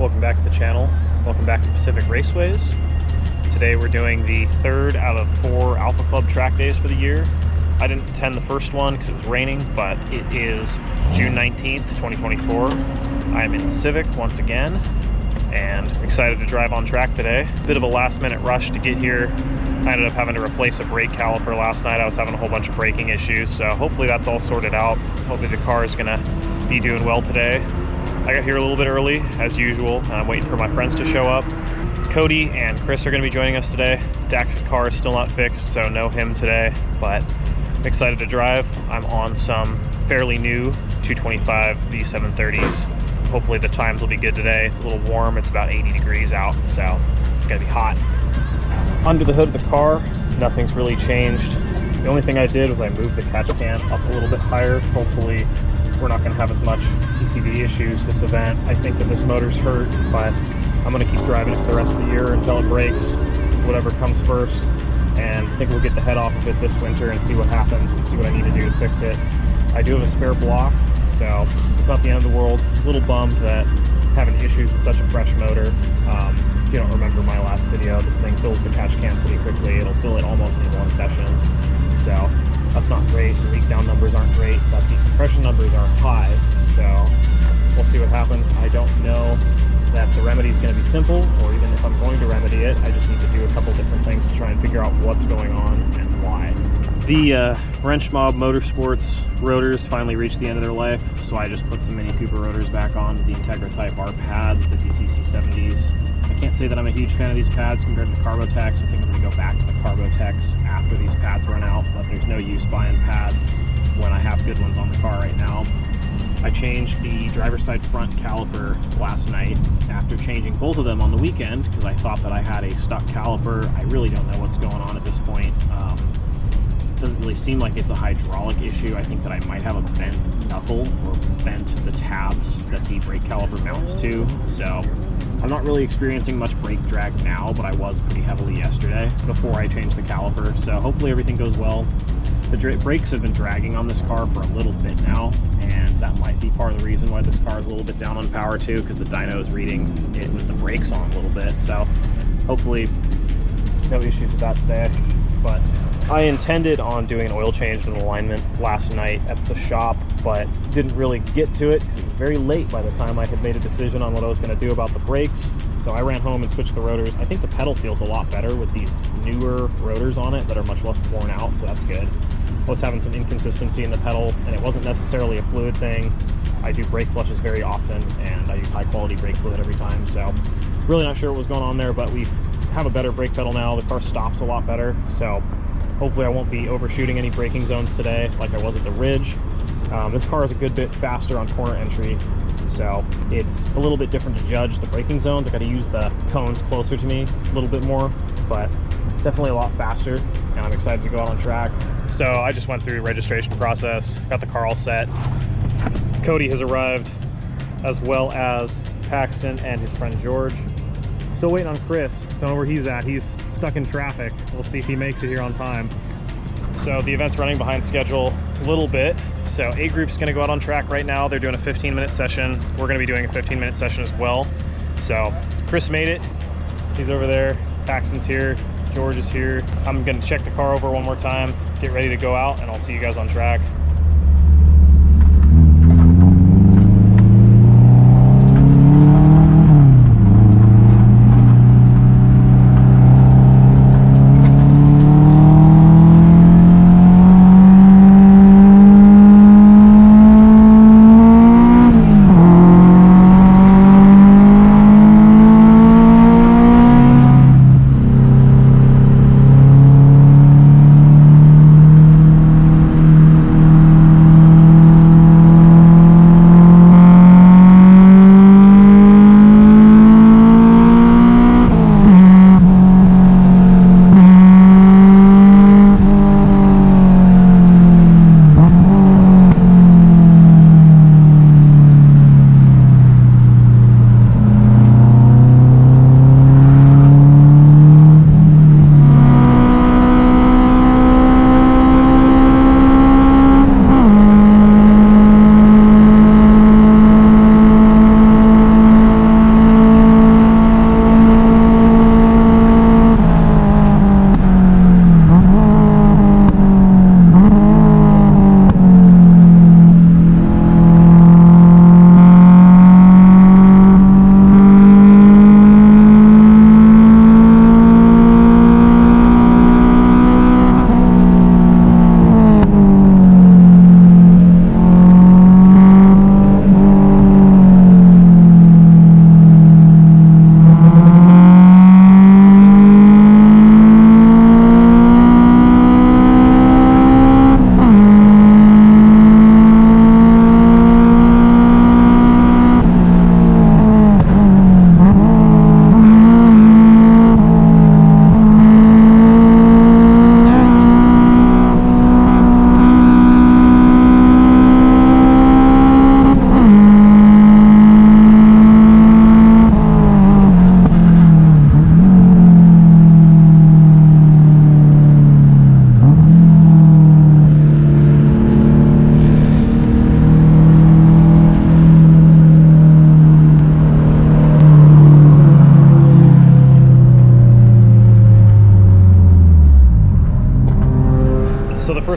Welcome back to the channel. Welcome back to Pacific Raceways. Today we're doing the third out of 4 Alfa Club track days for the year. I didn't attend the first one because it was raining, but it is June 19th, 2024. I'm in the Civic once again and excited to drive on track today. Bit of a last minute rush to get here. I ended up having to replace a brake caliper last night. I was having a whole bunch of braking issues, so hopefully that's all sorted out. Hopefully the car is gonna be doing well today. I got here a little bit early, as usual, and I'm waiting for my friends to show up. Cody and Chris are gonna be joining us today. Dax's car is still not fixed, so no him today, but I'm excited to drive. I'm on some fairly new 225 V730s. Hopefully the times will be good today. It's a little warm, it's about 80 degrees out, so it's gonna be hot. Under the hood of the car, nothing's really changed. The only thing I did was I moved the catch can up a little bit higher. Hopefully we're not gonna have as much PCV issues this event. I think that this motor's hurt, but I'm gonna keep driving it for the rest of the year until it breaks, whatever comes first. And I think we'll get the head off of it this winter and see what happens and see what I need to do to fix it. I do have a spare block, so it's not the end of the world. A little bummed that having issues with such a fresh motor. If you don't remember my last video, this thing fills the catch can pretty quickly. It'll fill it almost in one session. So that's not great. The leak down numbers aren't great, but the compression numbers are high. So we'll see what happens. I don't know that the remedy is going to be simple, or even if I'm going to remedy it, I just need to do a couple different things to try and figure out what's going on and why. The Wrench Mob Motorsports rotors finally reached the end of their life, so I just put some Mini Cooper rotors back on, the Integra Type R pads, the DTC 70s. I can't say that I'm a huge fan of these pads compared to the Carbotex. I think I'm going to go back to the Carbotex after these pads run out, but there's no use buying pads when I have good ones on the car right now. I changed the driver's side front caliper last night after changing both of them on the weekend because I thought that I had a stuck caliper. I really don't know what's going on at this point. Doesn't really seem like it's a hydraulic issue. I think that I might have a bent knuckle or bent the tabs that the brake caliper mounts to. So I'm not really experiencing much brake drag now, but I was pretty heavily yesterday before I changed the caliper. So hopefully everything goes well. The brakes have been dragging on this car for a little bit now, and that might be part of the reason why this car is a little bit down on power too, because the dyno is reading it with the brakes on a little bit. So hopefully no issues with that today. But I intended on doing an oil change and alignment last night at the shop, but didn't really get to it because it was very late by the time I had made a decision on what I was going to do about the brakes. So I ran home and switched the rotors. I think the pedal feels a lot better with these newer rotors on it that are much less worn out, so that's good. I was having some inconsistency in the pedal, and it wasn't necessarily a fluid thing. I do brake flushes very often, and I use high quality brake fluid every time, so really not sure what was going on there, but we have a better brake pedal now. The car stops a lot better, so hopefully I won't be overshooting any braking zones today like I was at the Ridge. This car is a good bit faster on corner entry, so it's a little bit different to judge the braking zones. I got to use the cones closer to me a little bit more, but definitely a lot faster, and I'm excited to go out on track. So I just went through the registration process, got the car all set. Cody has arrived, as well as Paxton and his friend George. Still waiting on Chris. Don't know where he's at. He's stuck in traffic. We'll see if he makes it here on time. So the event's running behind schedule a little bit. So A group's gonna go out on track right now. They're doing a 15-minute session. We're gonna be doing a 15-minute session as well. So Chris made it. He's over there. Paxton's here. George is here. I'm gonna check the car over one more time, get ready to go out, and I'll see you guys on track.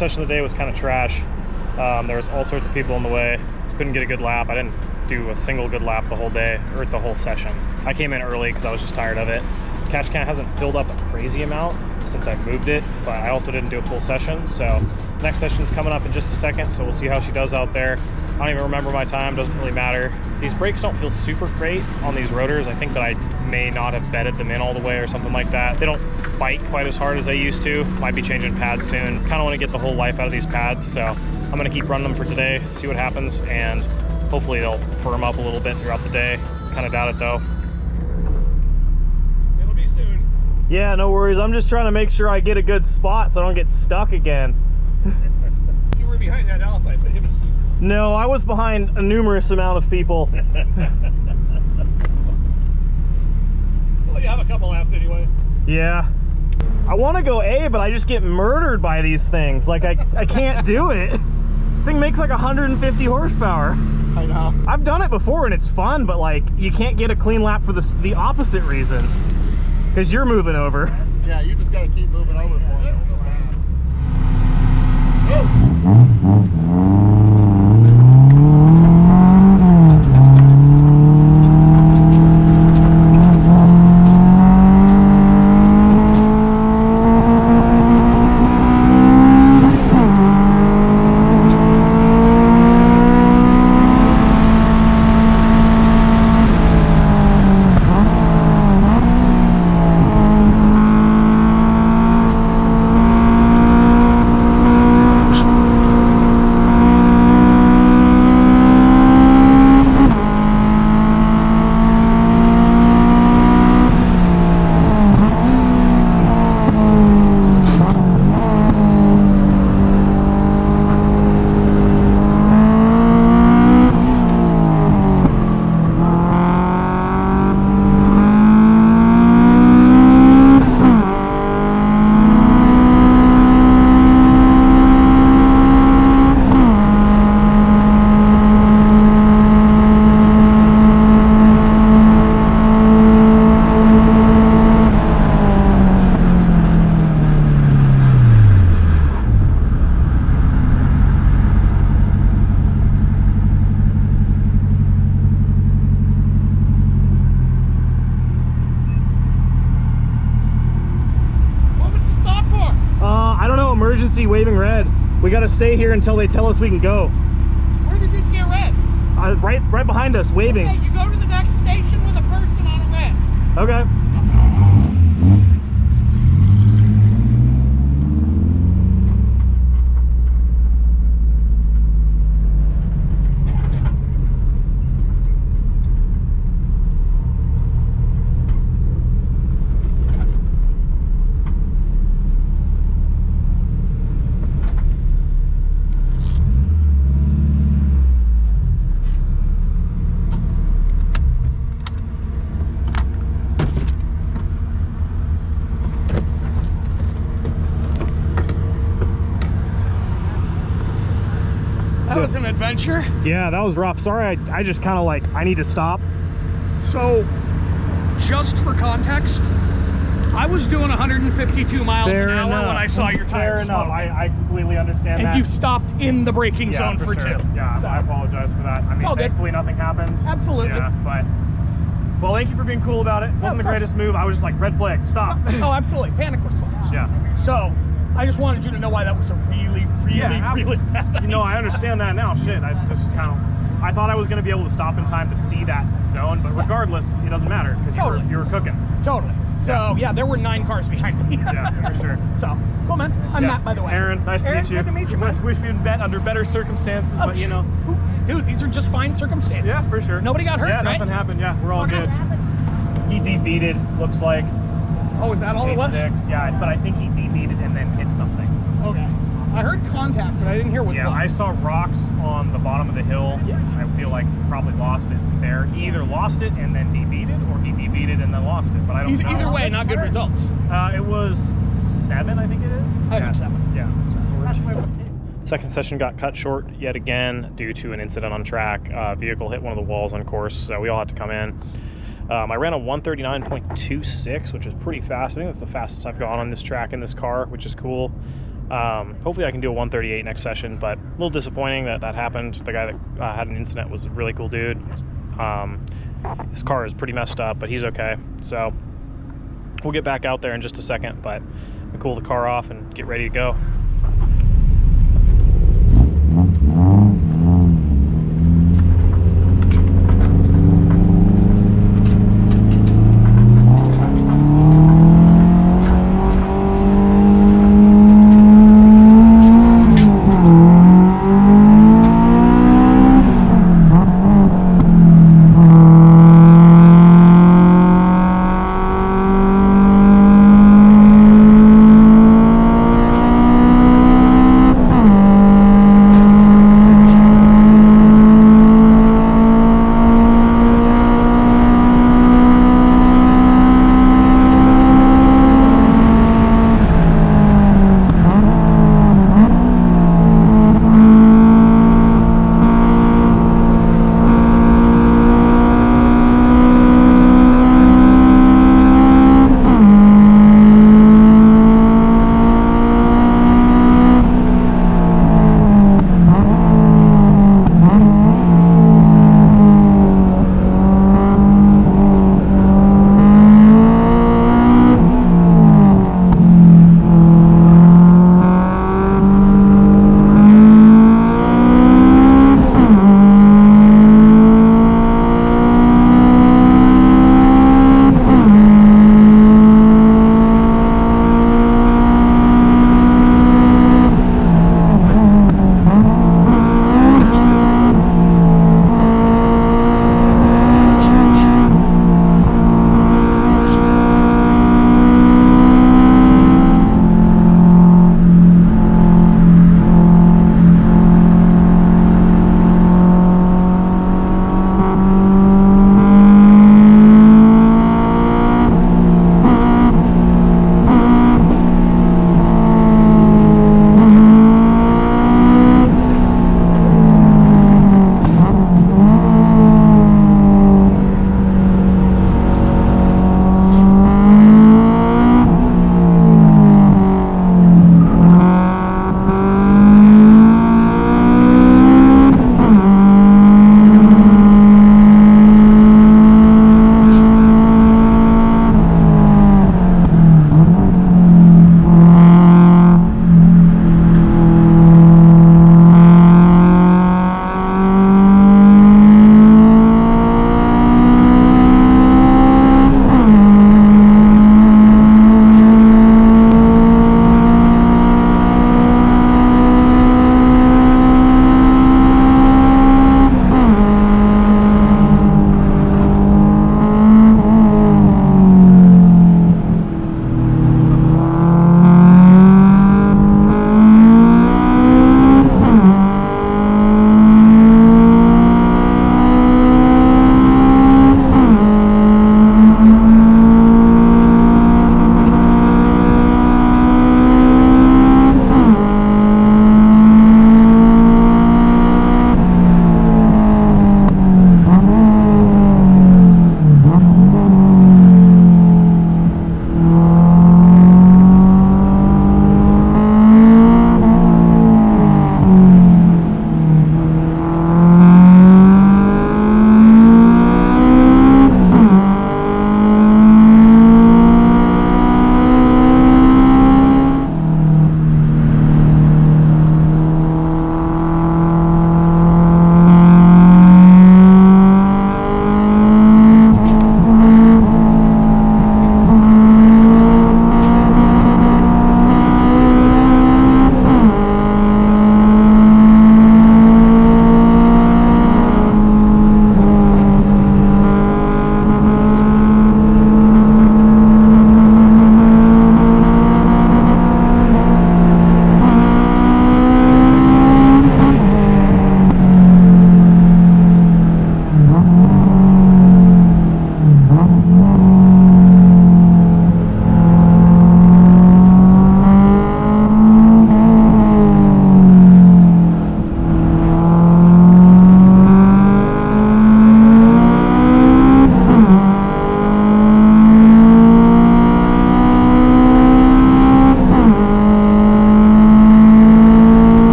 session of the day was kind of trash. There was all sorts of people in the way. Couldn't get a good lap. I didn't do a single good lap the whole day, or the whole session. I came in early because I was just tired of it. Catch can hasn't filled up a crazy amount since I moved it, but I also didn't do a full session. So next session's coming up in just a second, so we'll see how she does out there. I don't even remember my time, doesn't really matter. These brakes don't feel super great on these rotors. I think that I may not have bedded them in all the way or something like that. They don't bite quite as hard as they used to. Might be changing pads soon. Kind of want to get the whole life out of these pads, so I'm going to keep running them for today, see what happens, and hopefully they'll firm up a little bit throughout the day. Kind of doubt it though. It'll be soon. Yeah, no worries. I'm just trying to make sure I get a good spot so I don't get stuck again. You were behind that Alfa, I put him in a seat. No, I was behind a numerous amount of people. Well, you have a couple laps anyway. Yeah. I want to go A, but I just get murdered by these things. Like, I can't do it. This thing makes like 150 horsepower. I know. I've done it before and it's fun, but like, you can't get a clean lap for the opposite reason. Because you're moving over. Yeah, you just got to keep moving over for it. Oh! Emergency waving red. We got to stay here until they tell us we can go. Where did you see a red? Right behind us, waving. Okay, you go to the next station with a person on a red. Okay. That was an adventure. Yeah, that was rough. Sorry, I just kind of like, I need to stop. So, just for context, I was doing 152 miles an hour when I saw your tires smoke. I completely understand that. And you stopped in the braking zone for sure. two. Yeah, so I apologize for that. I mean, thankfully nothing happened. Absolutely. Yeah, but, well, thank you for being cool about it. Wasn't the greatest move. I was just like, red flag, stop. Oh, absolutely. Panic response. Yeah. So, I just wanted you to know why that was a really bad idea. You know, I understand that now. Shit, that's just kind of, I thought I was going to be able to stop in time to see that zone, but regardless, it doesn't matter because you were cooking. Totally. So, yeah, there were 9 cars behind me. Yeah, for sure. So, well, man, I'm Matt, by the way. Aaron, nice to meet you. Good to meet you, man. Wish we'd been under better circumstances, but you know. Dude, these are just fine circumstances. Yeah, for sure. Nobody got hurt, right? Yeah, nothing happened. Yeah, we're all good. He debeated, looks like. Oh, is that all it was? 6, yeah, but I think he debeated and then hit something. Okay. I heard contact, but I didn't hear what. Yeah, I saw rocks on the bottom of the hill. Yeah. I feel like he probably lost it there. He either lost it and then debeated, or he debeated and then lost it. But I don't know. Either way, not good results. It was 7, I think it is. I think 7. Yeah. Second session got cut short yet again due to an incident on track. Vehicle hit one of the walls on course, so we all had to come in. I ran a 139.26, which is pretty fast. I think that's the fastest I've gone on this track in this car, which is cool. Hopefully I can do a 138 next session, but a little disappointing that that happened. The guy that had an incident was a really cool dude. His car is pretty messed up, but he's okay. So we'll get back out there in just a second, but we'll cool the car off and get ready to go.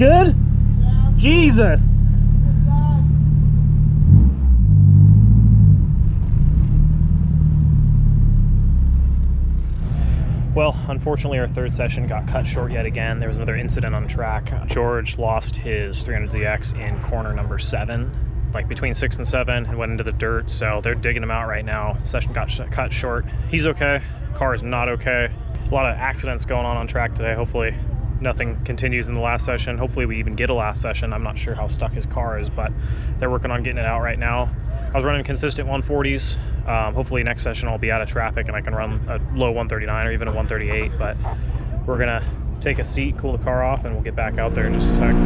good? Yeah. Jesus. Well, unfortunately, our third session got cut short yet again. There was another incident on track. George lost his 300ZX in corner number 7, like between 6 and 7, and went into the dirt. So they're digging him out right now. Session got cut short. He's okay. Car is not okay. A lot of accidents going on track today. Hopefully nothing continues in the last session. Hopefully we even get a last session. I'm not sure how stuck his car is, but they're working on getting it out right now. I was running consistent 140s. Hopefully next session I'll be out of traffic and I can run a low 139 or even a 138, but we're gonna take a seat, cool the car off, and we'll get back out there in just a sec.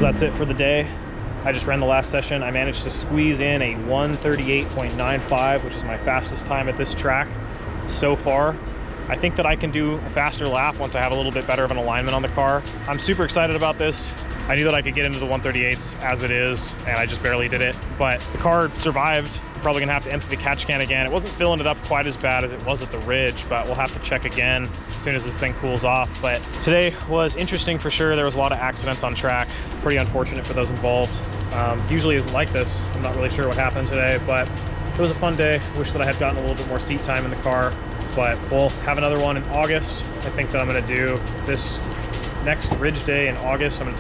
That's it for the day. I just ran the last session. I managed to squeeze in a 138.95, which is my fastest time at this track so far. I think that I can do a faster lap once I have a little bit better of an alignment on the car. I'm super excited about this. I knew that I could get into the 138s as it is, and I just barely did it, but the car survived. I'm probably gonna have to empty the catch can again. It wasn't filling it up quite as bad as it was at the ridge, but we'll have to check again as soon as this thing cools off. But today was interesting for sure. There was a lot of accidents on track. Pretty unfortunate for those involved. Usually isn't like this. I'm not really sure what happened today, but it was a fun day. Wish that I had gotten a little bit more seat time in the car, but we'll have another one in August. I think that I'm gonna do this next ridge day in August. I'm gonna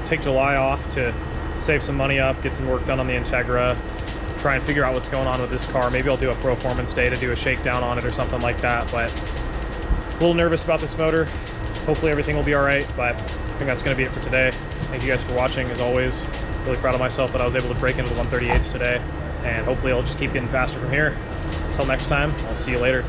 take July off to save some money up, get some work done on the Integra, try and figure out what's going on with this car. Maybe I'll do a performance day to do a shakedown on it or something like that, but a little nervous about this motor. Hopefully everything will be all right, but I think that's gonna be it for today. Thank you guys for watching. As always, really proud of myself that I was able to break into the 138s today, and hopefully I'll just keep getting faster from here. Until next time, I'll see you later.